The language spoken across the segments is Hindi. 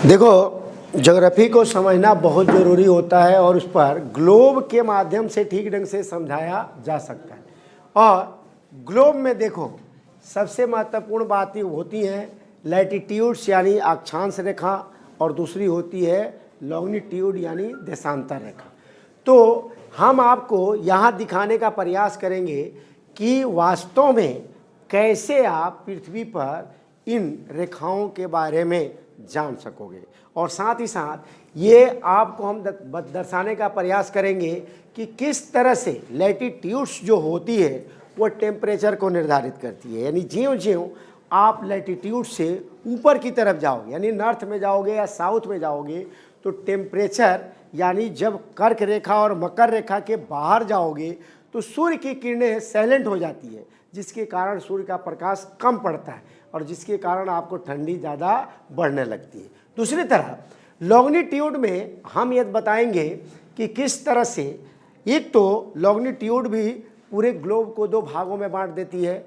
देखो, ज्योग्राफी को समझना बहुत ज़रूरी होता है और उस पर ग्लोब के माध्यम से ठीक ढंग से समझाया जा सकता है। और ग्लोब में देखो, सबसे महत्वपूर्ण बातें होती हैं लैटिट्यूड्स यानी अक्षांश रेखा, और दूसरी होती है लॉन्गिट्यूड यानी देशांतर रेखा। तो हम आपको यहाँ दिखाने का प्रयास करेंगे कि वास्तव में कैसे आप पृथ्वी पर इन रेखाओं के बारे में जान सकोगे, और साथ ही साथ ये आपको हम दर्शाने का प्रयास करेंगे कि किस तरह से लैटिट्यूड्स जो होती है वो टेम्परेचर को निर्धारित करती है। यानी ज्यों ज्यों आप लैटिट्यूड से ऊपर की तरफ जाओगे, यानी नॉर्थ में जाओगे या साउथ में जाओगे, तो टेम्परेचर यानी जब कर्क रेखा और मकर रेखा के बाहर जाओगे तो सूर्य की किरणें साइलेंट हो जाती है, जिसके कारण सूर्य का प्रकाश कम पड़ता है और जिसके कारण आपको ठंडी ज़्यादा बढ़ने लगती है। दूसरी तरह लॉन्गिट्यूड में हम ये बताएंगे कि किस तरह से, एक तो लॉन्गिट्यूड भी पूरे ग्लोब को दो भागों में बांट देती है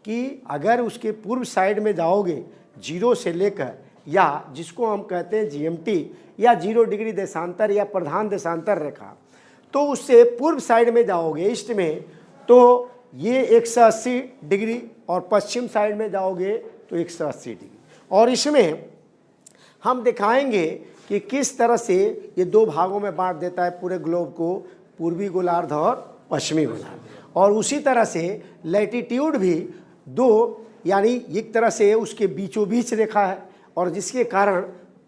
कि अगर उसके पूर्व साइड में जाओगे जीरो से लेकर, या जिसको हम कहते हैं जीएमटी या 0 डिग्री देशांतर या प्रधान देशांतर रेखा, तो उससे पूर्व साइड में जाओगे ईस्ट में तो ये 180 डिग्री, और पश्चिम साइड में जाओगे तो 180 डिग्री। और इसमें हम दिखाएंगे कि किस तरह से ये दो भागों में बांट देता है पूरे ग्लोब को, पूर्वी गोलार्ध और पश्चिमी गोलार्ध। और उसी तरह से लैटिट्यूड भी दो, यानी एक तरह से उसके बीचों बीच रेखा है, और जिसके कारण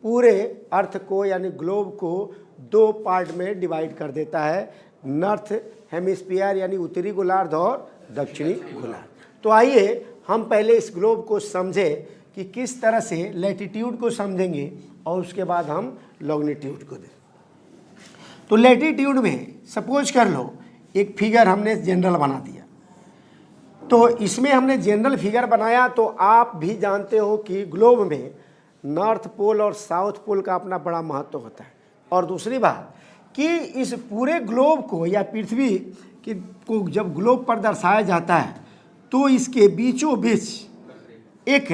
पूरे अर्थ को यानी ग्लोब को दो पार्ट में डिवाइड कर देता है, नॉर्थ हेमिस्फीयर यानी उत्तरी गोलार्ध और दक्षिणी गोलार्ध। तो आइए हम पहले इस ग्लोब को समझें कि किस तरह से लैटिट्यूड को समझेंगे और उसके बाद हम लॉन्गिट्यूड को देखें। तो लैटिट्यूड में सपोज कर लो एक फिगर हमने जनरल बना दिया, तो इसमें हमने जनरल फिगर बनाया, तो आप भी जानते हो कि ग्लोब में नॉर्थ पोल और साउथ पोल का अपना बड़ा महत्व होता है। और दूसरी बात कि इस पूरे ग्लोब को या पृथ्वी को जब ग्लोब पर दर्शाया जाता है तो इसके बीचों बीच एक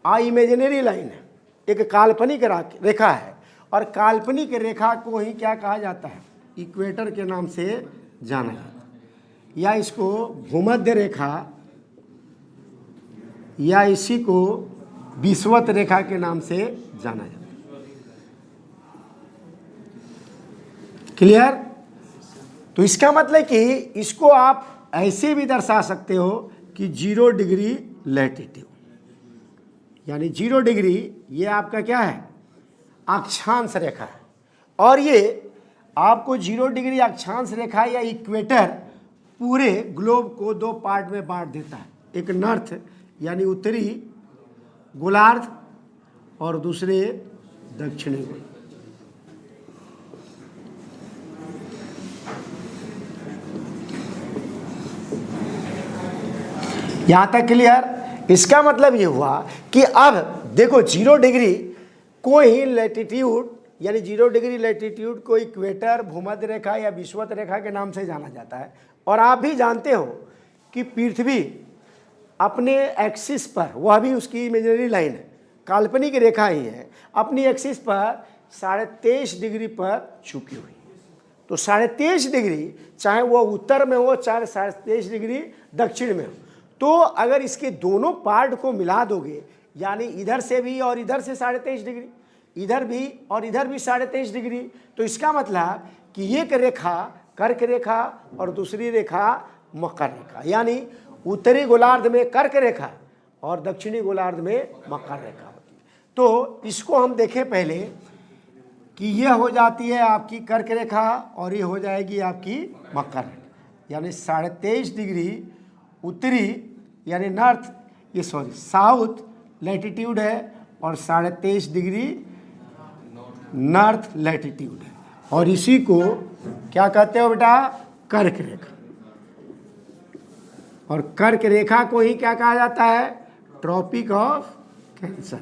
इमेजिनरी लाइन है, एक काल्पनिक रेखा है, और काल्पनिक रेखा को ही क्या कहा जाता है, इक्वेटर के नाम से जाना जाता है, या इसको भूमध्य रेखा, या इसी को विषुवत रेखा के नाम से जाना जाता है। क्लियर? तो इसका मतलब कि इसको आप ऐसे भी दर्शा सकते हो कि 0 डिग्री लैटिट्यूड, यानी 0 डिग्री ये आपका क्या है, अक्षांश रेखा है, और ये आपको 0 डिग्री अक्षांश रेखा या इक्वेटर पूरे ग्लोब को दो पार्ट में बांट देता है, एक नॉर्थ यानी उत्तरी गोलार्ध और दूसरे दक्षिणी गोलार्ध। यहां तक क्लियर? इसका मतलब ये हुआ कि अब देखो 0 डिग्री को ही लैटिट्यूड यानी 0 डिग्री लैटिट्यूड को इक्वेटर, भूमध्य रेखा या विषुवत रेखा के नाम से जाना जाता है। और आप भी जानते हो कि पृथ्वी अपने एक्सिस पर, वह भी उसकी इमेजिनरी लाइन है, काल्पनिक रेखा ही है, अपनी एक्सिस पर 23.5 डिग्री पर झुकी हुई। तो 23.5 डिग्री चाहे वो उत्तर में हो चाहे 23.5 डिग्री दक्षिण में हो, तो अगर इसके दोनों पार्ट को मिला दोगे, यानी इधर से भी और इधर से 23.5 डिग्री, इधर भी और इधर भी 23.5 डिग्री, तो इसका मतलब कि एक रेखा कर्क रेखा और दूसरी रेखा मकर रेखा, यानी उत्तरी गोलार्ध में कर्क रेखा और दक्षिणी गोलार्ध में मकर रेखा होती है। तो इसको हम देखें पहले कि ये हो जाती है आपकी कर्क रेखा और ये हो जाएगी आपकी मकर रेखा, यानी 23.5 डिग्री उत्तरी यानी नॉर्थ, ये साउथ लैटिट्यूड है, और 23.5 डिग्री नॉर्थ लैटिट्यूड है, और इसी को क्या कहते हो बेटा, कर्क रेखा। और कर्क रेखा को ही क्या कहा जाता है, ट्रॉपिक ऑफ कैंसर।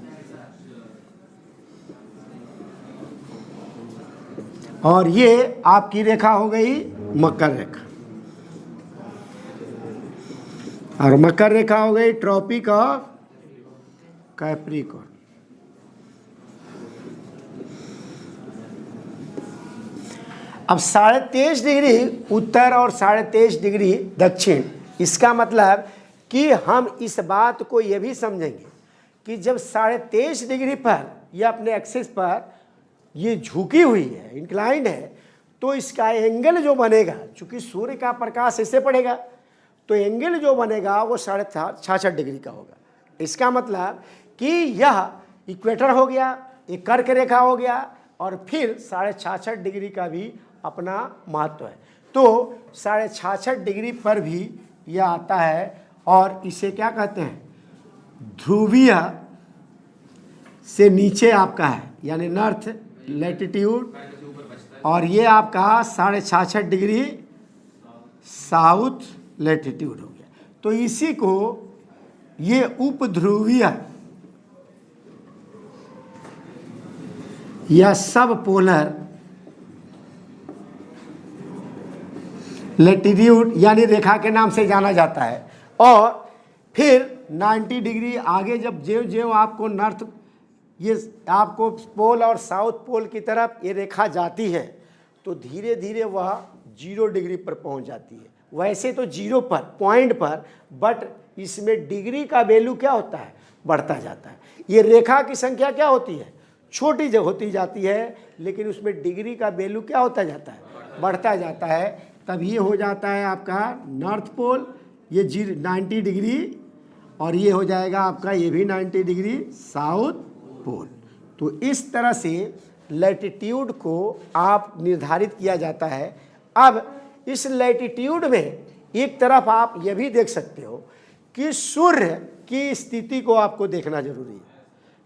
और ये आपकी रेखा हो गई मकर रेखा, और मकर रेखा हो गई ट्रॉपिक ऑफ कैप्रिकॉर्न। अब 23.5 डिग्री उत्तर और 23.5 डिग्री दक्षिण, इसका मतलब कि हम इस बात को यह भी समझेंगे कि जब 23.5 डिग्री पर यह अपने एक्सिस पर ये झुकी हुई है, इंक्लाइंड है, तो इसका एंगल जो बनेगा, चूंकि सूर्य का प्रकाश ऐसे पड़ेगा तो एंगल जो बनेगा वो 66.5 डिग्री का होगा। इसका मतलब कि यह इक्वेटर हो गया, एक कर्क रेखा हो गया, और फिर 66.5 डिग्री का भी अपना महत्व है। तो 66.5 डिग्री पर भी यह आता है और इसे क्या कहते हैं, ध्रुवीय से नीचे आपका है, यानी नॉर्थ लैटिट्यूड, और ये आपका 66.5 डिग्री साउथ लैटिट्यूड हो गया। तो इसी को ये उपध्रुवीय या सब पोलर लैटिट्यूड यानी रेखा के नाम से जाना जाता है। और फिर 90 डिग्री आगे जब ज्यों ज्यों आपको नॉर्थ, ये आपको पोल और साउथ पोल की तरफ ये रेखा जाती है तो धीरे धीरे वह 0 डिग्री पर पहुंच जाती है। वैसे तो 0 पर, पॉइंट पर, बट इसमें डिग्री का वैल्यू क्या होता है, बढ़ता जाता है। ये रेखा की संख्या क्या होती है, छोटी जो होती जाती है, लेकिन उसमें डिग्री का वैल्यू क्या होता जाता है, बढ़ता जाता है। तब ये हो जाता है आपका नॉर्थ पोल, ये 90 डिग्री, और ये हो जाएगा आपका ये भी 90 डिग्री साउथ पोल। तो इस तरह से लैटिट्यूड को आप निर्धारित किया जाता है। अब इस लैटिट्यूड में एक तरफ आप ये भी देख सकते हो कि सूर्य की स्थिति को आपको देखना जरूरी है,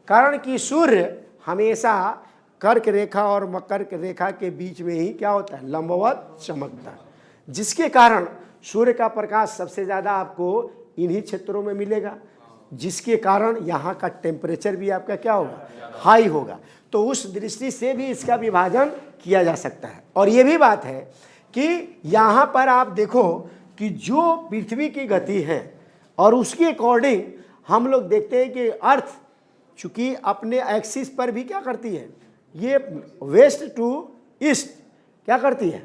कारण कि सूर्य हमेशा कर्क रेखा और मकर रेखा के बीच में ही क्या होता है, लंबवत चमकता है, जिसके कारण सूर्य का प्रकाश सबसे ज़्यादा आपको इन्हीं क्षेत्रों में मिलेगा, जिसके कारण यहाँ का टेम्परेचर भी आपका क्या होगा, हाई होगा। तो उस दृष्टि से भी इसका विभाजन किया जा सकता है। और ये भी बात है कि यहाँ पर आप देखो कि जो पृथ्वी की गति है और उसके अकॉर्डिंग हम लोग देखते हैं कि अर्थ चूँकि अपने एक्सिस पर भी क्या करती है, ये वेस्ट टू ईस्ट क्या करती है,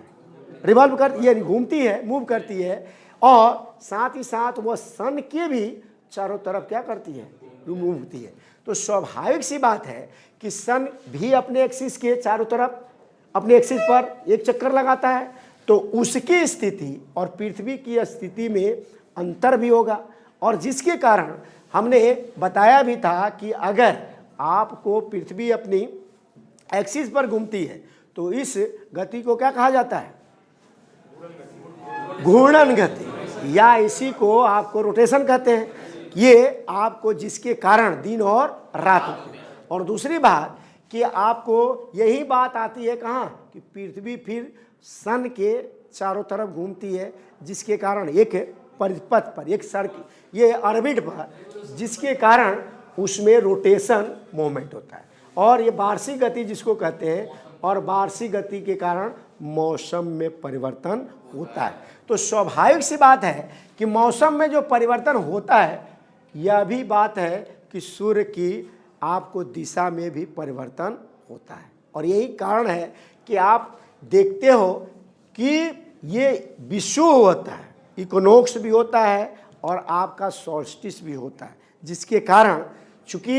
रिवॉल्व करती है, घूमती है, मूव करती है, और साथ ही साथ वह सन के भी चारों तरफ क्या करती है, मूव होती है। तो स्वाभाविक सी बात है कि सन भी अपने एक्सिस के चारों तरफ अपने एक्सिस पर एक चक्कर लगाता है, तो उसकी स्थिति और पृथ्वी की स्थिति में अंतर भी होगा। और जिसके कारण हमने बताया भी था कि अगर आपको पृथ्वी अपनी एक्सिस पर घूमती है तो इस गति को क्या कहा जाता है, घूर्णन गति, या इसी को आपको रोटेशन कहते हैं। ये आपको जिसके कारण दिन और रात होती है। और दूसरी बात कि आपको यही बात आती है कहाँ, कि पृथ्वी फिर सन के चारों तरफ घूमती है, जिसके कारण एक परिपथ पर, एक सर्किल, ये ऑर्बिट पर, जिसके कारण उसमें रोटेशन मोमेंट होता है। और ये वार्षिक गति जिसको कहते हैं, और वार्षिक गति के कारण मौसम में परिवर्तन होता है। तो स्वाभाविक सी बात है कि मौसम में जो परिवर्तन होता है, यह भी बात है कि सूर्य की आपको दिशा में भी परिवर्तन होता है। और यही कारण है कि आप देखते हो कि ये विषुव होता है, इक्विनोक्स भी होता है, और आपका सॉल्स्टिस भी होता है, जिसके कारण चूंकि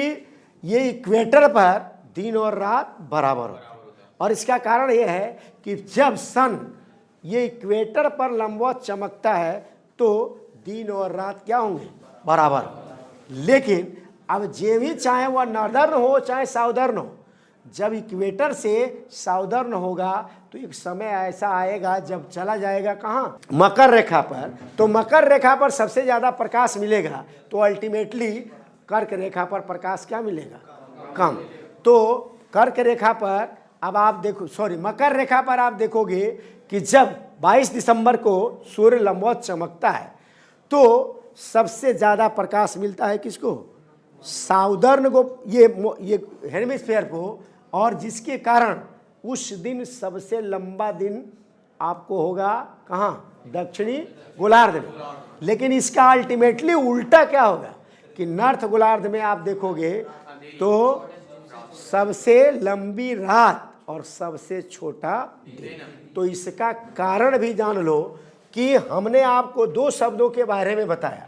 ये इक्वेटर पर दिन और रात बराबर होता है। और इसका कारण ये है कि जब सन ये इक्वेटर पर लंबवत चमकता है तो दिन और रात क्या होंगे, बराबर। लेकिन अब जे भी चाहे वह नॉर्दर्न हो चाहे साउदर्न हो, जब इक्वेटर से साउदर्न होगा तो एक समय ऐसा आएगा जब चला जाएगा कहाँ, मकर रेखा पर। तो मकर रेखा पर सबसे ज़्यादा प्रकाश मिलेगा, तो अल्टीमेटली कर्क रेखा पर प्रकाश क्या मिलेगा, कम। तो कर्क रेखा पर अब आप देखो, मकर रेखा पर आप देखोगे कि जब 22 दिसंबर को सूर्य लंबवत चमकता है तो सबसे ज़्यादा प्रकाश मिलता है किसको, साउदर्न को, ये हेमिस्फीयर को, और जिसके कारण उस दिन सबसे लंबा दिन आपको होगा कहाँ, दक्षिणी गोलार्ध में। लेकिन इसका अल्टीमेटली उल्टा क्या होगा कि नॉर्थ गोलार्ध में आप देखोगे तो सबसे लंबी रात और सबसे छोटा दिन। तो इसका कारण भी जान लो कि हमने आपको दो शब्दों के बारे में बताया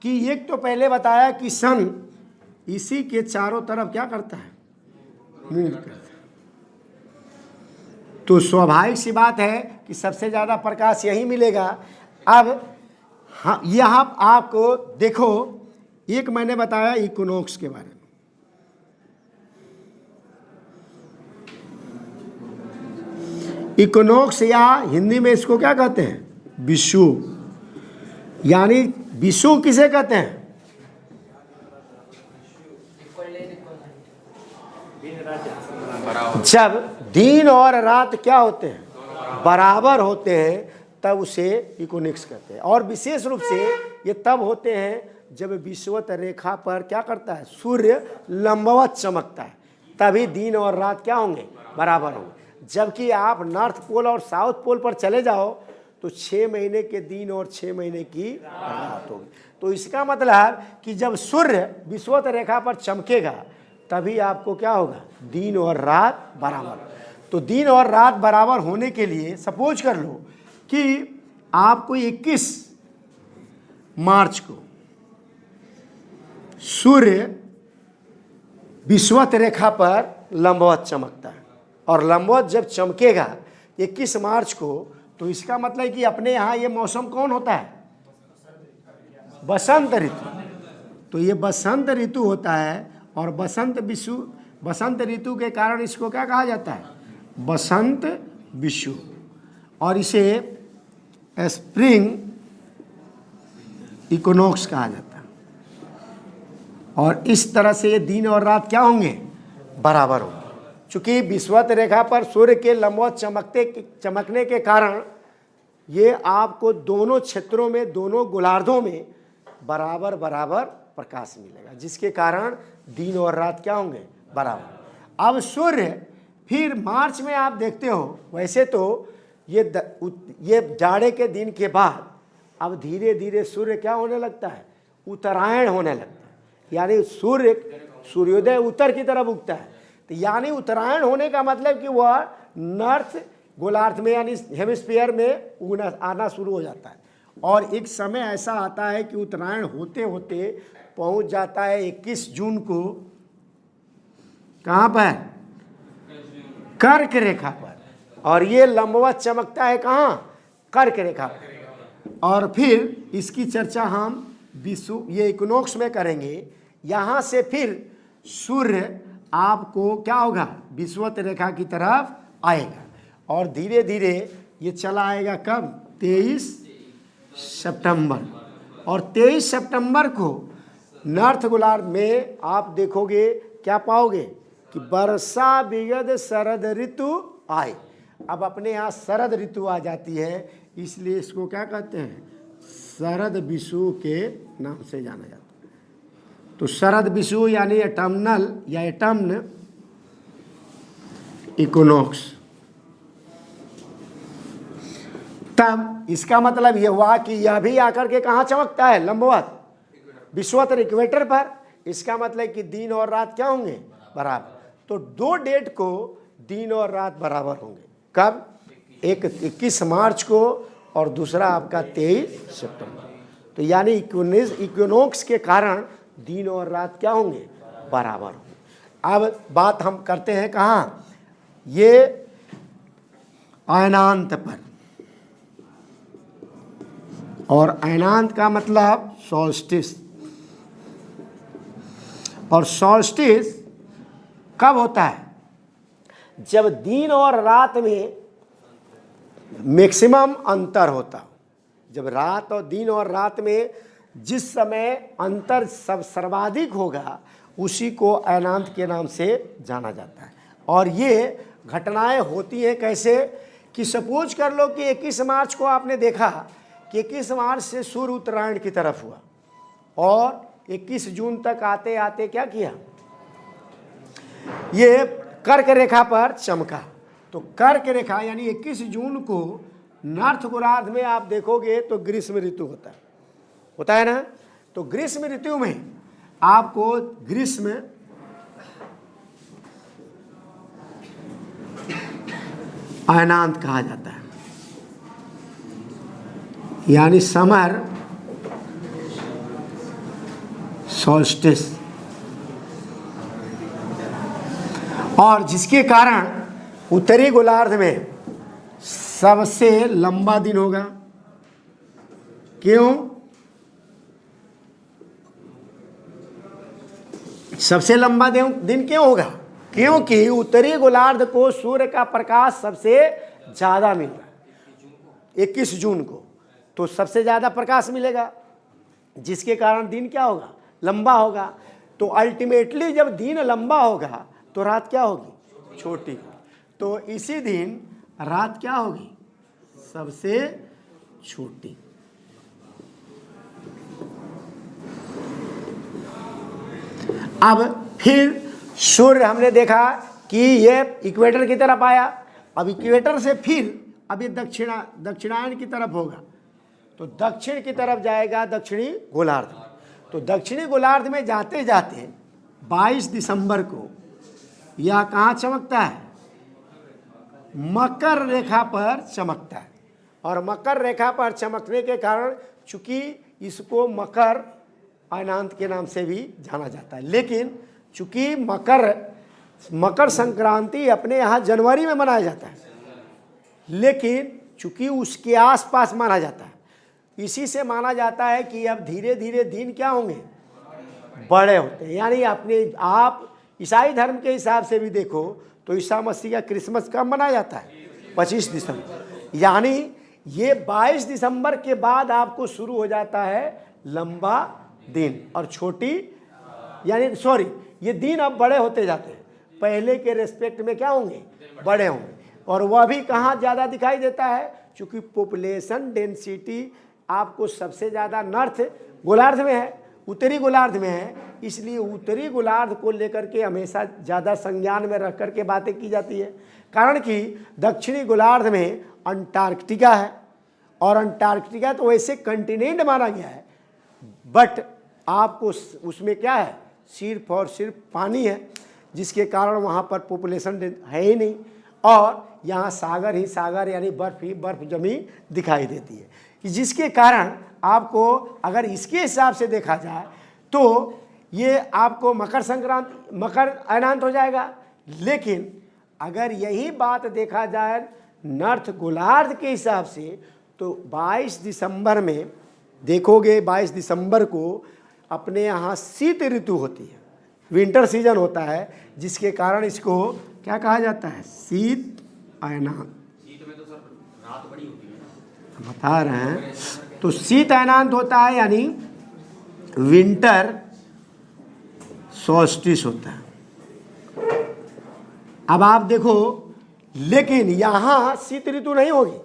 कि एक तो पहले बताया कि सन इसी के चारों तरफ क्या करता है, मूव करता है। तो स्वाभाविक सी बात है कि सबसे ज़्यादा प्रकाश यही मिलेगा। अब हाँ, यहाँ आपको देखो, एक मैंने बताया इक्विनॉक्स के बारे में। इक्विनॉक्स या हिंदी में इसको क्या कहते हैं, विषुव। यानी विषुव किसे कहते हैं, जब दिन और रात क्या होते हैं, बराबर होते हैं, तब उसे इक्विनॉक्स कहते हैं। और विशेष रूप से ये तब होते हैं जब विषुवत रेखा पर क्या करता है, सूर्य लंबवत चमकता है, तभी दिन और रात क्या होंगे, बराबर होंगे। जबकि आप नॉर्थ पोल और साउथ पोल पर चले जाओ तो 6 महीने के दिन और 6 महीने की रात होगी। तो इसका मतलब कि जब सूर्य विषुवत रेखा पर चमकेगा तभी आपको क्या होगा, दिन और रात बराबर। तो दिन और रात बराबर होने के लिए सपोज कर लो कि आपको 21 मार्च को सूर्य विषुवत रेखा पर लंबवत चमकता है, और लंबवत जब चमकेगा 21 मार्च को, तो इसका मतलब कि अपने यहाँ ये मौसम कौन होता है, बसंत ऋतु। तो ये बसंत ऋतु होता है, और बसंत ऋतु के कारण इसको क्या कहा जाता है, बसंत विषु, और इसे स्प्रिंग इक्विनॉक्स कहा जाता है। और इस तरह से ये दिन और रात क्या होंगे, बराबर होंगे। चूंकि विषुवत रेखा पर सूर्य के लंबवत चमकने के कारण ये आपको दोनों क्षेत्रों में, दोनों गोलार्धों में बराबर बराबर प्रकाश मिलेगा, जिसके कारण दिन और रात क्या होंगे, बराबर। अब सूर्य फिर मार्च में आप देखते हो, वैसे तो ये जाड़े के दिन के बाद अब धीरे धीरे सूर्य क्या होने लगता है, उत्तरायण होने लगता है। यानी सूर्योदय उत्तर की तरफ उगता है। तो यानी उत्तरायण होने का मतलब कि वह नॉर्थ गोलार्ध में यानी हेमिस्फीयर में उगना आना शुरू हो जाता है। और एक समय ऐसा आता है कि उत्तरायण होते होते पहुंच जाता है 21 जून को कहाँ पर, कर्क रेखा पर, और ये लंबवत चमकता है कहाँ, कर्क रेखा पर। और फिर इसकी चर्चा हम ये इक्विनॉक्स में करेंगे। यहाँ से फिर सूर्य आपको क्या होगा, विषुवत रेखा की तरफ आएगा, और धीरे धीरे ये चला आएगा कब, 23 सितंबर। और 23 सितंबर को नॉर्थ गोलार्ध में आप देखोगे क्या पाओगे कि वर्षा विगत शरद ऋतु आए। अब अपने यहाँ शरद ऋतु आ जाती है, इसलिए इसको क्या कहते हैं, शरद विषु के नाम से जाना जाता है। तो शरद विषु यानी एटर्नल या एटम्न इक्विनॉक्स। तब इसका मतलब यह हुआ कि यह भी आकर के कहाँ चमकता है, लंबवत विषुवत इक्वेटर पर। इसका मतलब कि दिन और रात क्या होंगे, बराबर। तो 2 डेट को दिन और रात बराबर होंगे। कब, एक 21 मार्च को और दूसरा आपका 23 सितंबर। तो यानी इक्विनॉक्स के कारण दिन और रात क्या होंगे, बराबर होंगे। अब बात हम करते हैं कहाँ, ये अयनांत पर। और अयनांत का मतलब सॉल्स्टिस। और सॉल्स्टिस कब होता है, जब दिन और रात में मैक्सिमम अंतर होता। जब रात और दिन और रात में जिस समय अंतर सर्वाधिक होगा उसी को अयनांत के नाम से जाना जाता है। और ये घटनाएं होती हैं कैसे कि सपोज कर लो कि 21 मार्च को आपने देखा कि 21 मार्च से सूर्य उत्तरायण की तरफ हुआ, और 21 जून तक आते आते क्या किया, ये कर्क रेखा पर चमका। तो कर्क रेखा यानी 21 जून को नॉर्थ गोलार्ध में आप देखोगे तो ग्रीष्म ऋतु होता है ना। तो ग्रीष्म ऋतु में आपको ग्रीष्म अयनांत कहा जाता है, यानी समर सॉल्स्टिस, और जिसके कारण उत्तरी गोलार्ध में सबसे लंबा दिन होगा। क्यों? सबसे लंबा दिन क्यों होगा? क्योंकि उत्तरी गोलार्ध को सूर्य का प्रकाश सबसे ज्यादा मिल रहा है 21 जून को, तो सबसे ज्यादा प्रकाश मिलेगा, जिसके कारण दिन क्या होगा? लंबा होगा। तो अल्टीमेटली जब दिन लंबा होगा तो रात क्या होगी? छोटी। तो इसी दिन रात क्या होगी? सबसे छोटी। अब फिर सूर्य हमने देखा कि ये इक्वेटर की तरफ आया, अब इक्वेटर से फिर अब ये दक्षिणायन की तरफ होगा, तो दक्षिण की तरफ जाएगा दक्षिणी गोलार्ध में। तो दक्षिणी गोलार्ध में जाते जाते 22 दिसंबर को यह कहाँ चमकता है? मकर रेखा पर चमकता है। और मकर रेखा पर चमकने के कारण चूंकि इसको मकर अयनांत के नाम से भी जाना जाता है, लेकिन चूंकि मकर संक्रांति अपने यहाँ जनवरी में मनाया जाता है, लेकिन चूंकि उसके आसपास माना जाता है, इसी से माना जाता है कि अब धीरे धीरे दिन क्या होंगे? बड़े होते हैं। यानी अपने आप ईसाई धर्म के हिसाब से भी देखो तो ईसा मसीह का क्रिसमस कब मनाया जाता है? 25 दिसंबर। यानी ये 22 दिसंबर के बाद आपको शुरू हो जाता है लंबा दिन और छोटी, यानी सॉरी, ये दिन अब बड़े होते जाते हैं, पहले के रेस्पेक्ट में क्या होंगे? बड़े होंगे। और वह भी कहाँ ज़्यादा दिखाई देता है? चूँकि पॉपुलेशन डेंसिटी आपको सबसे ज़्यादा नॉर्थ गोलार्ध में है, उत्तरी गोलार्ध में है, इसलिए उत्तरी गोलार्ध को लेकर के हमेशा ज़्यादा संज्ञान में रख कर के बातें की जाती है। कारण कि दक्षिणी गोलार्ध में अंटार्कटिका है, और अंटार्कटिका तो वैसे कंटिनेंट माना गया है, बट आपको उसमें क्या है? सिर्फ और सिर्फ पानी है, जिसके कारण वहाँ पर पॉपुलेशन है ही नहीं, और यहाँ सागर ही सागर यानी बर्फ़ ही बर्फ़ जमी दिखाई देती है, जिसके कारण आपको अगर इसके हिसाब से देखा जाए तो ये आपको मकर संक्रांति मकर अयनांत हो जाएगा। लेकिन अगर यही बात देखा जाए नॉर्थ गोलार्ध के हिसाब से तो 22 दिसंबर में देखोगे, 22 दिसंबर को अपने यहाँ शीत ऋतु होती है, विंटर सीजन होता है, जिसके कारण इसको क्या कहा जाता है? शीत अयनांत। शीत में तो सर रात बड़ी होती है ना, बता रहे हैं। तो शीत अयनांत होता है, यानी विंटर सॉल्स्टिस होता है। अब आप देखो, लेकिन यहाँ शीत ऋतु नहीं होगी,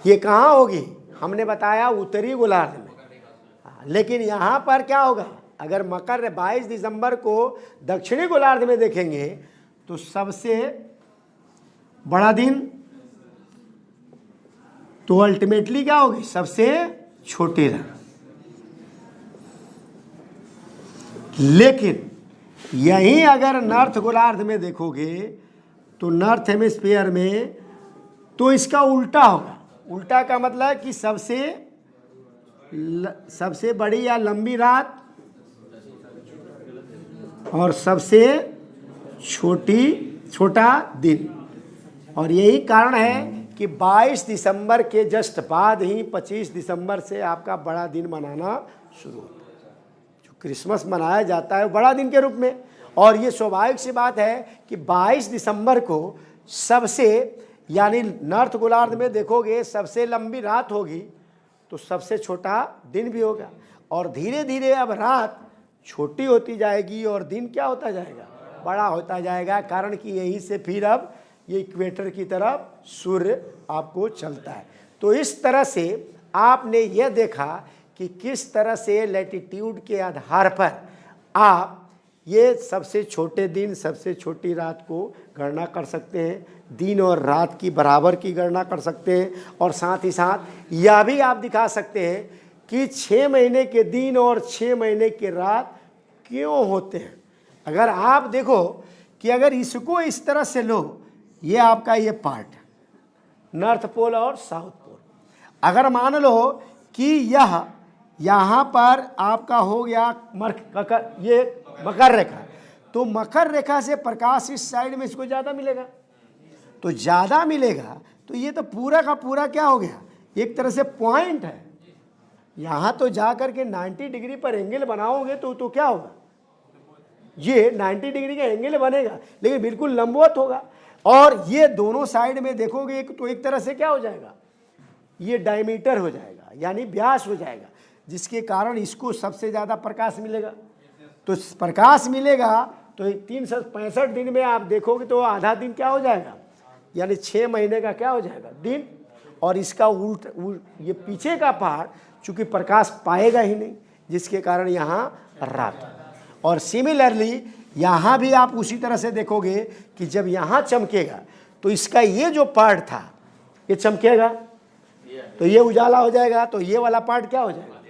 ये कहाँ होगी? हमने बताया उत्तरी गोलार्ध में, लेकिन यहाँ पर क्या होगा? अगर मकर 22 दिसंबर को दक्षिणी गोलार्ध में देखेंगे तो सबसे बड़ा दिन तो अल्टीमेटली क्या होगी? सबसे छोटी रात। लेकिन यहीं अगर नॉर्थ गोलार्ध में देखोगे तो नॉर्थ हेमिस्फीयर में तो इसका उल्टा होगा। उल्टा का मतलब है कि सबसे बड़ी या लंबी रात और सबसे छोटा दिन। और यही कारण है कि 22 दिसंबर के जस्ट बाद ही 25 दिसंबर से आपका बड़ा दिन मनाना शुरू होता है। जो क्रिसमस मनाया जाता है बड़ा दिन के रूप में, और ये स्वाभाविक सी बात है कि 22 दिसंबर को सबसे, यानी नॉर्थ गोलार्ध में देखोगे सबसे लंबी रात होगी तो सबसे छोटा दिन भी होगा, और धीरे धीरे अब रात छोटी होती जाएगी और दिन क्या होता जाएगा? बड़ा होता जाएगा। कारण कि यहीं से फिर अब ये इक्वेटर की तरफ सूर्य आपको चलता है। तो इस तरह से आपने यह देखा कि किस तरह से लैटिट्यूड के आधार पर आप ये सबसे छोटे दिन सबसे छोटी रात को गणना कर सकते हैं, दिन और रात की बराबर की गणना कर सकते हैं, और साथ ही साथ यह भी आप दिखा सकते हैं कि 6 महीने के दिन और 6 महीने के रात क्यों होते हैं। अगर आप देखो कि अगर इसको इस तरह से लो, ये आपका ये पार्ट है, नॉर्थ पोल और साउथ पोल। अगर मान लो कि यह यहाँ पर आपका हो गया ये मकर रेखा, तो मकर रेखा से प्रकाश इस साइड में इसको ज़्यादा मिलेगा, तो ज़्यादा मिलेगा तो ये तो पूरा का पूरा क्या हो गया, एक तरह से पॉइंट है। यहाँ तो जा कर के 90 डिग्री पर एंगल बनाओगे तो क्या होगा, ये 90 डिग्री का एंगल बनेगा लेकिन बिल्कुल लंबवत होगा। और ये दोनों साइड में देखोगे तो एक तरह से क्या हो जाएगा, ये डायमीटर हो जाएगा यानी व्यास हो जाएगा, जिसके कारण इसको सबसे ज़्यादा प्रकाश मिलेगा। तो प्रकाश मिलेगा तो 365 दिन में आप देखोगे तो आधा दिन क्या हो जाएगा, यानी 6 महीने का क्या हो जाएगा दिन। और इसका उल्ट ये पीछे का पार्ट चूँकि प्रकाश पाएगा ही नहीं, जिसके कारण यहाँ रात। और सिमिलरली यहाँ भी आप उसी तरह से देखोगे कि जब यहाँ चमकेगा तो इसका ये जो पार्ट था ये चमकेगा, तो ये उजाला हो जाएगा, तो ये वाला पार्ट क्या हो जाएगा,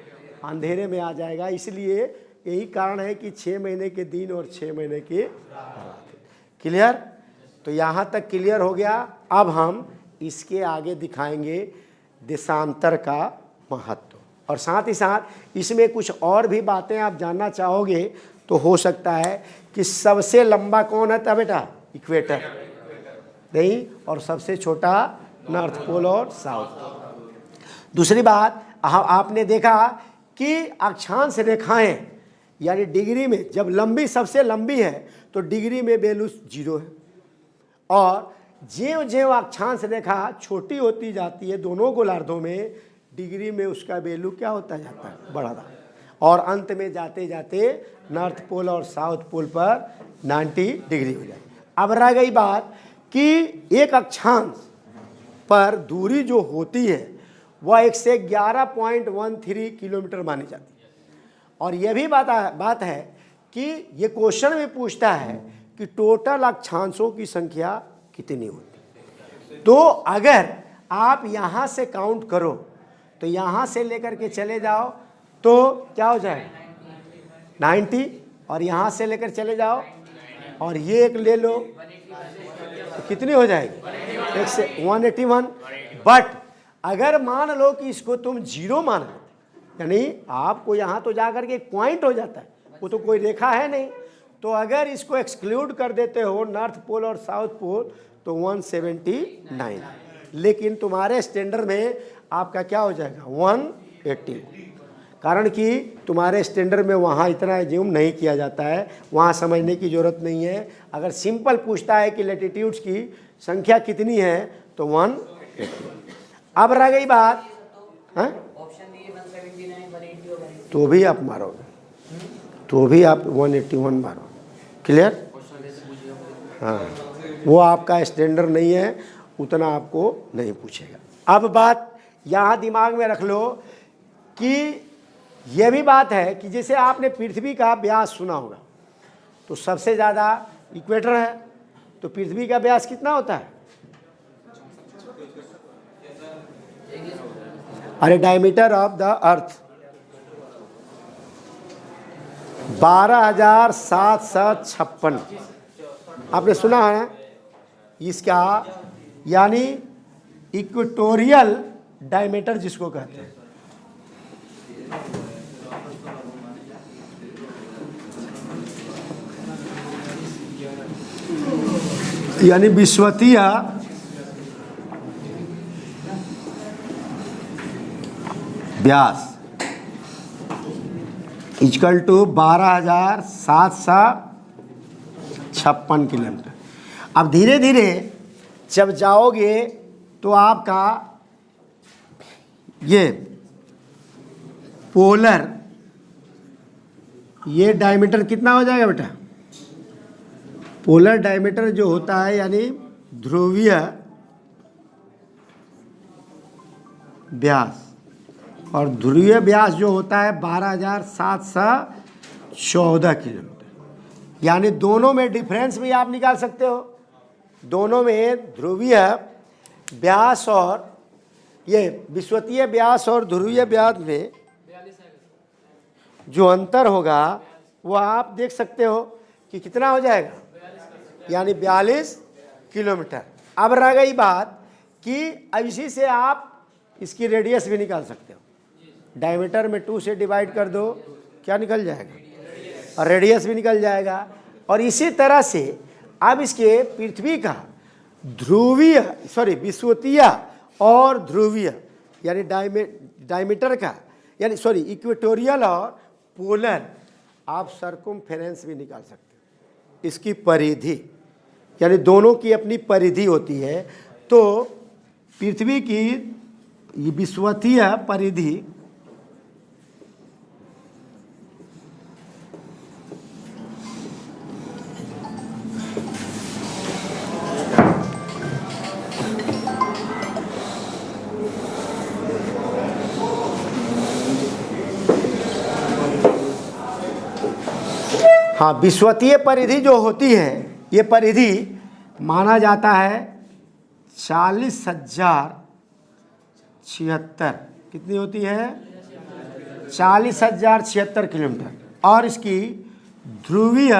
अंधेरे में आ जाएगा। इसलिए यही कारण है कि 6 महीने के दिन और 6 महीने की रात। क्लियर? तो यहाँ तक क्लियर हो गया। अब हम इसके आगे दिखाएंगे देशांतर का महत्व, और साथ ही साथ इसमें कुछ और भी बातें आप जानना चाहोगे तो हो सकता है कि सबसे लंबा कौन है बेटा, इक्वेटर नहीं, और सबसे छोटा नॉर्थ पोल और साउथ पोल। दूसरी बात, आपने देखा कि अक्षांश रेखाएं यानी डिग्री में जब लंबी सबसे लंबी है तो डिग्री में वैल्यू 0 है, और ज्यों ज्यों अक्षांश रेखा छोटी होती जाती है दोनों गोलार्धों में, डिग्री में उसका वैल्यू क्या होता जाता है, बढ़ता, और अंत में जाते जाते नॉर्थ पोल और साउथ पोल पर 90 डिग्री हो जाए। अब रह गई बात कि एक अक्षांश पर दूरी जो होती है वह 111.13 किलोमीटर मानी जाती है। और यह भी बात है कि ये क्वेश्चन में पूछता है कि टोटल अक्षांशों की संख्या कितनी होती है। तो अगर आप यहाँ से काउंट करो तो यहाँ से लेकर के चले जाओ तो क्या हो जाएगा 90, और यहाँ से लेकर चले जाओ और ये एक ले लो तो कितनी हो जाएगी 181। बट अगर मान लो कि इसको तुम 0 मान लो, यानी आपको यहाँ तो जा कर के एक पॉइंट हो जाता है, वो तो कोई रेखा है नहीं, तो अगर इसको एक्सक्लूड कर देते हो नॉर्थ पोल और साउथ पोल तो 179, लेकिन तुम्हारे स्टैंडर्ड में आपका क्या हो जाएगा 180, कारण कि तुम्हारे स्टैंडर्ड में वहाँ इतना ज्यूम नहीं किया जाता है, वहाँ समझने की ज़रूरत नहीं है। अगर सिंपल पूछता है कि लैटिट्यूड्स की संख्या कितनी है तो 180। अब रह गई बात, हाँ तो भी आप मारोगे, तो भी आप 181 मारो। क्लियर? हाँ, वो आपका स्टैंडर्ड नहीं है, उतना आपको नहीं पूछेगा। अब बात यहाँ दिमाग में रख लो कि यह भी बात है कि जैसे आपने पृथ्वी का व्यास सुना होगा, तो सबसे ज़्यादा इक्वेटर है, तो पृथ्वी का व्यास कितना होता है, अरे डायमीटर ऑफ द अर्थ 12,756 आपने सुना है इसका, यानी इक्वेटोरियल डायमीटर जिसको कहते हैं। यानी विश्वतीय व्यास इक्वल टू 12,756 किलोमीटर। अब धीरे धीरे जब जाओगे तो आपका ये पोलर ये डायमीटर कितना हो जाएगा बेटा, पोलर डायमीटर जो होता है यानी ध्रुवीय व्यास, और ध्रुवीय व्यास जो होता है 12,714 किलोमीटर। यानी दोनों में डिफरेंस भी आप निकाल सकते हो, दोनों में ध्रुवीय व्यास और ये विश्वतीय व्यास और ध्रुवीय व्यास में जो अंतर होगा वो आप देख सकते हो कि कितना हो जाएगा, यानी 42 किलोमीटर। अब रह गई बात कि अब इसी से आप इसकी रेडियस भी निकाल सकते हो। डायमीटर में 2 से डिवाइड कर दो, क्या निकल जाएगा, और रेडियस भी निकल जाएगा। और इसी तरह से अब इसके पृथ्वी का ध्रुवीय विषुवतीय और ध्रुवीय यानी डायमीटर का यानी इक्वेटोरियल और पोलर आप सर्कमफेरेंस भी निकाल सकते हो। इसकी परिधि यानी दोनों की अपनी परिधि होती है। तो पृथ्वी की विषुवतीय परिधि हाँ, विषुवतीय परिधि जो होती है, ये परिधि माना जाता है 40,076, कितनी होती है, 40,076 किलोमीटर। और इसकी ध्रुवीय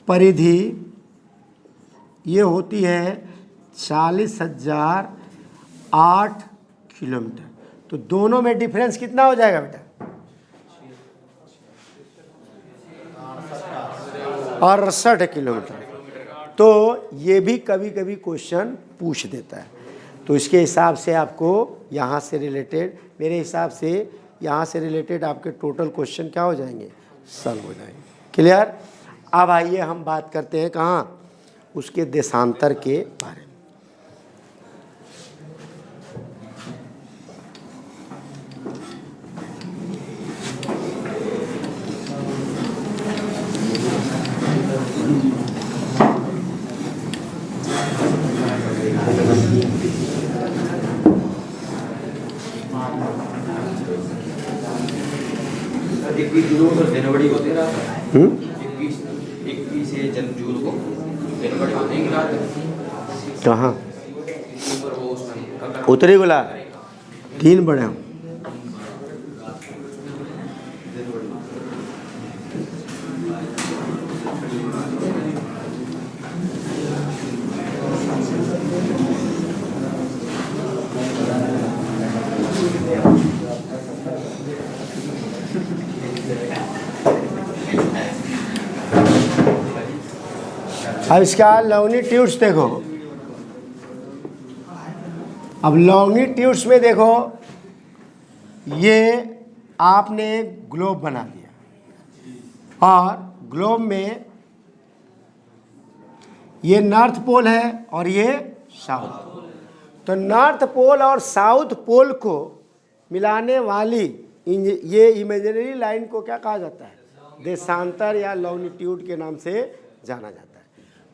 परिधि ये होती है 40,008 किलोमीटर। तो दोनों में डिफरेंस कितना हो जाएगा बेटा, 68 किलोमीटर। तो ये भी कभी कभी क्वेश्चन पूछ देता है। तो इसके हिसाब से आपको यहाँ से रिलेटेड, मेरे हिसाब से यहाँ से रिलेटेड आपके टोटल क्वेश्चन क्या हो जाएंगे, सॉल्व हो जाएंगे। क्लियर। अब आइए हम बात करते हैं कहाँ, उसके देशांतर के बारे में। जनवरी को 21 जून को जनवरी होते हैं रात कहाँ उतरी गुला 3 बड़े हूँ। अब इसका लॉन्गिट्यूड्स देखो। अब लॉन्गिट्यूड्स में देखो, ये आपने ग्लोब बना दिया और ग्लोब में ये नॉर्थ पोल है और ये साउथ पोल। तो नॉर्थ पोल और साउथ पोल को मिलाने वाली ये इमेजिनरी लाइन को क्या कहा जाता है, देशांतर या लॉन्गिट्यूड के नाम से जाना जाता है।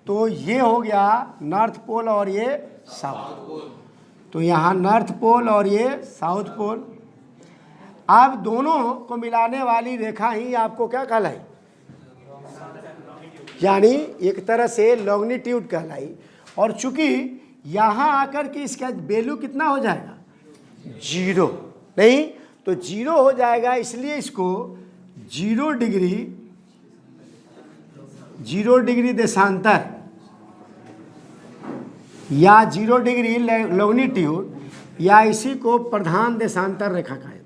तो ये हो गया नॉर्थ पोल और ये साउथ पोल। तो यहाँ नॉर्थ पोल और ये साउथ पोल। अब दोनों को मिलाने वाली रेखा ही आपको क्या कहलाई, यानी एक तरह से लॉन्गिट्यूड कहलाई। और चूंकि यहाँ आकर के इसका वैल्यू कितना हो जाएगा, 0 नहीं तो 0 हो जाएगा, इसलिए इसको 0 डिग्री देशांतर या 0 डिग्री लॉन्गिट्यूड या इसी को प्रधान देशांतर रेखा कहा जाता है,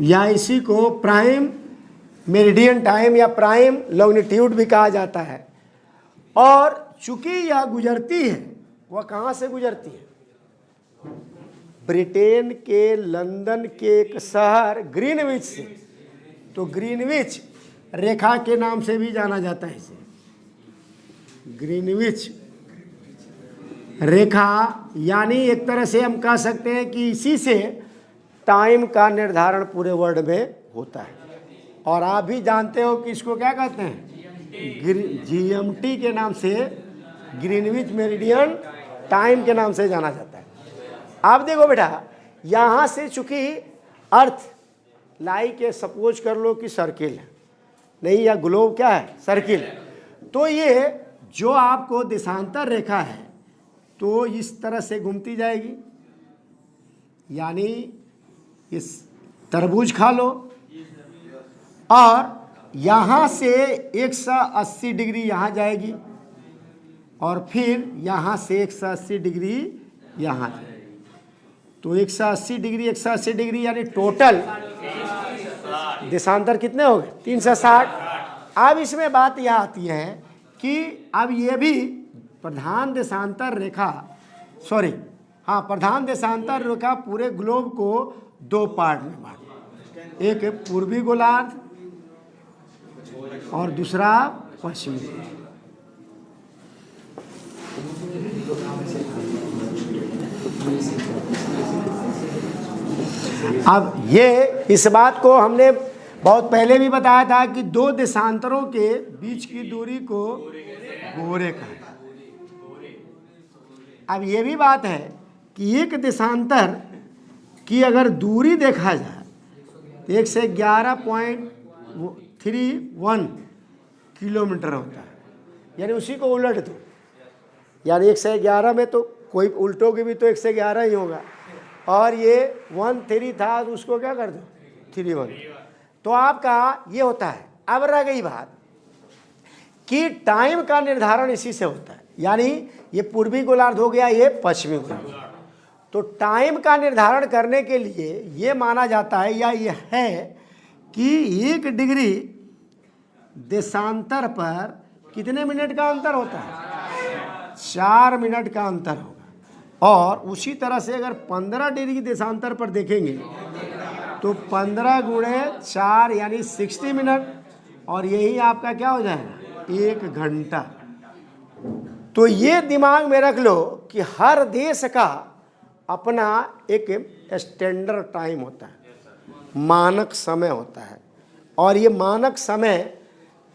या इसी को प्राइम मेरिडियन टाइम या प्राइम लॉन्गिट्यूड भी कहा जाता है। और चूंकि यह गुजरती है, वह कहाँ से गुजरती है, ब्रिटेन के लंदन के एक शहर ग्रीनविच से। तो ग्रीनविच रेखा के नाम से भी जाना जाता है इसे, ग्रीनविच रेखा। यानी एक तरह से हम कह सकते हैं कि इसी से टाइम का निर्धारण पूरे वर्ल्ड में होता है। और आप भी जानते हो कि इसको क्या कहते हैं, GMT के नाम से, ग्रीनविच मेरिडियन टाइम के नाम से जाना जाता है। आप देखो बेटा, यहाँ से चूंकि अर्थ लाइक ये सपोज कर लो कि सर्किल है, नहीं या ग्लोब क्या है, सर्किल। तो ये जो आपको देशांतर रेखा है तो इस तरह से घूमती जाएगी। यानी इस तरबूज खा लो और यहाँ से 180 डिग्री यहाँ जाएगी और फिर यहाँ से 180 डिग्री यहाँ जाएगी। तो 180 डिग्री यानी टोटल देशांतर कितने हो गए? 360। अब इसमें बात यह आती है कि अब ये भी प्रधान देशांतर रेखा पूरे ग्लोब को दो पार्ट में बांटे, एक पूर्वी गोलार्ध और दूसरा पश्चिमी गोलार्ध। अब ये इस बात को हमने बहुत पहले भी बताया था कि दो देशांतरों के बीच की दूरी को गोरे कहा। अब ये भी बात है कि एक देशांतर की अगर दूरी देखा जाए तो 1 से 11.31 किलोमीटर होता है, यानी उसी को उलट दो, यानी 1 से 11 में तो कोई उल्टोगे भी तो 1 से 11 ही होगा, और ये 13 था तो उसको क्या कर दो 31, तो आपका ये होता है। अब रह गई बात कि टाइम का निर्धारण इसी से होता है, यानी ये पूर्वी गोलार्ध हो गया, ये पश्चिमी गोलार्ध। तो टाइम का निर्धारण करने के लिए ये माना जाता है या ये है कि 1 डिग्री देशांतर पर कितने मिनट का अंतर होता है? 4 मिनट का अंतर होगा। और उसी तरह से अगर 15 डिग्री देशांतर पर देखेंगे तो 15 गुणे 4 यानी 60 मिनट, और यही आपका क्या हो जाएगा? 1 घंटा। तो ये दिमाग में रख लो कि हर देश का अपना एक स्टैंडर्ड टाइम होता है, मानक समय होता है, और ये मानक समय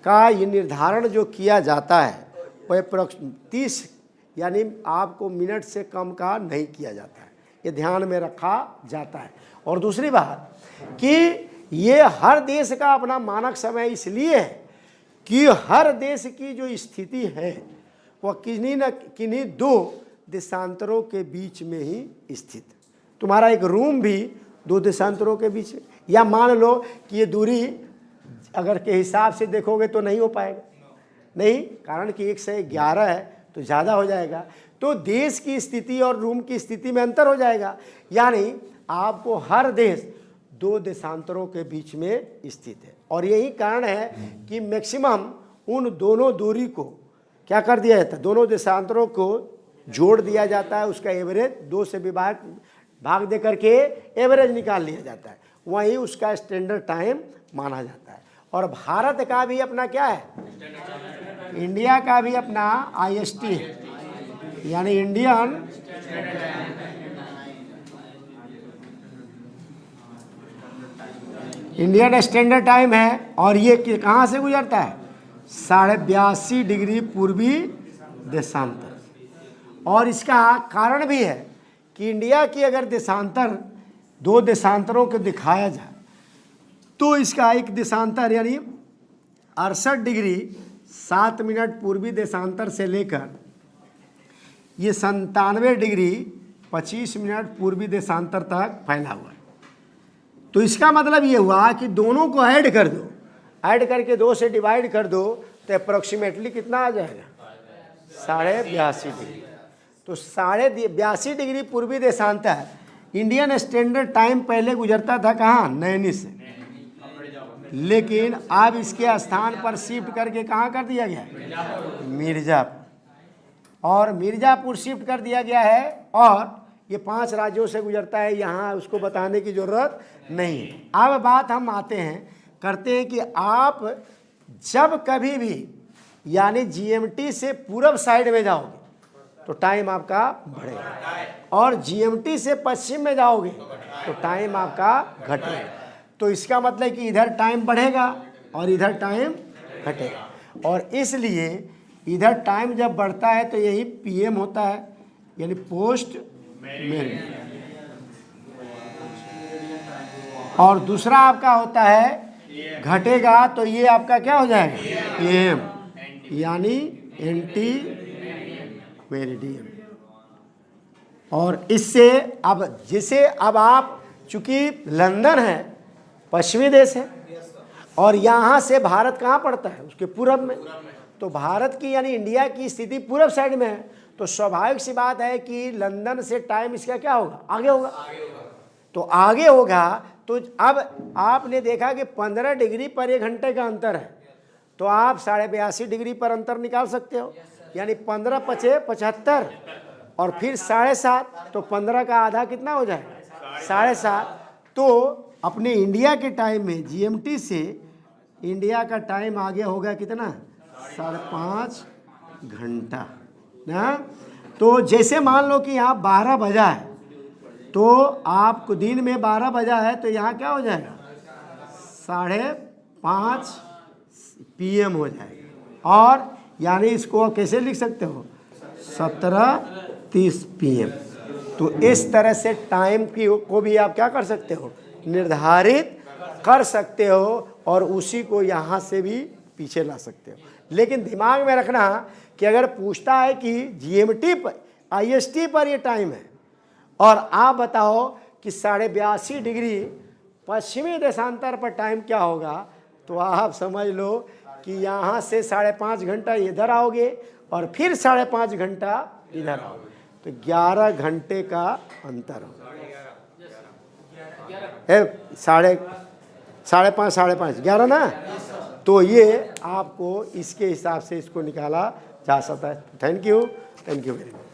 का ये निर्धारण जो किया जाता है वह 30 यानी आपको मिनट से कम का नहीं किया जाता है, ये ध्यान में रखा जाता है। और दूसरी बात कि ये हर देश का अपना मानक समय इसलिए है कि हर देश की जो स्थिति है वह किन्हीं न किन्हीं दो देशांतरों के बीच में ही स्थित। तुम्हारा एक रूम भी 2 देशांतरों के बीच, या मान लो कि ये दूरी अगर के हिसाब से देखोगे तो नहीं हो पाएगा, नहीं, कारण कि 1 से 11 है तो ज़्यादा हो जाएगा, तो देश की स्थिति और रूम की स्थिति में अंतर हो जाएगा, यानी आपको हर देश 2 देशांतरों के बीच में स्थित है। और यही कारण है कि मैक्सिमम उन दोनों दूरी को क्या कर दिया जाता है, दोनों देशांतरों को जोड़ दिया जाता है, उसका एवरेज 2 से भाग दे करके एवरेज निकाल लिया जाता है, वही उसका स्टैंडर्ड टाइम माना जाता है। और भारत का भी अपना क्या है, इंडिया का भी अपना IST है, यानी इंडियन स्टैंडर्ड टाइम है, और ये कहाँ से गुजरता है? 82.5 डिग्री पूर्वी देशांतर। और इसका कारण भी है कि इंडिया की अगर देशांतर 2 देशांतरों को दिखाया जाए तो इसका एक देशांतर यानी 68 डिग्री 7 मिनट पूर्वी देशांतर से लेकर ये 97 डिग्री 25 मिनट पूर्वी देशांतर तक फैला हुआ है। तो इसका मतलब ये हुआ कि दोनों को ऐड कर दो, ऐड करके 2 से डिवाइड कर दो तो अप्रोक्सीमेटली कितना आ जाएगा? 82.5 डिग्री। तो 82.5 डिग्री पूर्वी देशांतर इंडियन स्टैंडर्ड टाइम पहले गुजरता था कहाँ? नैनी से, लेकिन अब इसके स्थान पर शिफ्ट करके कहाँ कर दिया गया? मिर्ज़ापुर। और मिर्ज़ापुर शिफ्ट कर दिया गया है, और ये 5 राज्यों से गुजरता है, यहाँ उसको बताने की ज़रूरत नहीं है। अब बात हम करते हैं कि आप जब कभी भी यानी GMT से पूरब साइड में जाओगे तो टाइम आपका बढ़ेगा, और GMT से पश्चिम में जाओगे तो टाइम आपका घटेगा। तो इसका मतलब कि इधर टाइम बढ़ेगा और इधर टाइम घटेगा, और इसलिए इधर टाइम जब बढ़ता है तो यही PM होता है, यानी पोस्ट मेरिडियन। और दूसरा आपका होता है घटेगा तो ये आपका क्या हो जाएगा? AM, यानी एंटी मेरिडियन। और इससे अब आप चूंकि लंदन है पश्चिमी देश है, और यहाँ से भारत कहाँ पड़ता है, उसके पूरब में। तो भारत की यानी इंडिया की स्थिति पूरब साइड में है, तो स्वाभाविक सी बात है कि लंदन से टाइम इसका क्या होगा, आगे होगा। तो आगे होगा, तो अब आपने देखा कि 15 डिग्री पर 1 घंटे का अंतर है, तो आप 82.5 डिग्री पर अंतर निकाल सकते हो, यानी 15 पचे 75 और फिर 7.5, तो 15 का आधा कितना हो जाएगा, 7.5। तो अपने इंडिया के टाइम में जीएमटी से इंडिया का टाइम आगे होगा कितना, 5.5 घंटा ना। तो जैसे मान लो कि यहाँ 12 बजा है, तो आपको दिन में 12 बजा है, तो यहाँ क्या हो जाएगा, 5:30 PM हो जाएगा। और यानी इसको कैसे लिख सकते हो, 17:30 PM। तो इस तरह से टाइम की को भी आप क्या कर सकते हो, निर्धारित कर सकते हो, और उसी को यहाँ से भी पीछे ला सकते हो। लेकिन दिमाग में रखना कि अगर पूछता है कि जीएमटी पर, आईएसटी पर ये टाइम है, और आप बताओ कि 82.5 डिग्री पश्चिमी देशांतर पर टाइम क्या होगा, तो आप समझ लो कि यहाँ से 5.5 घंटा इधर आओगे और फिर 5.5 घंटा इधर आओगे, तो 11 घंटे का अंतर होगा। 5.5 11 ना। तो ये आपको इसके हिसाब से इसको निकाला जा सकता है। Thank you very much.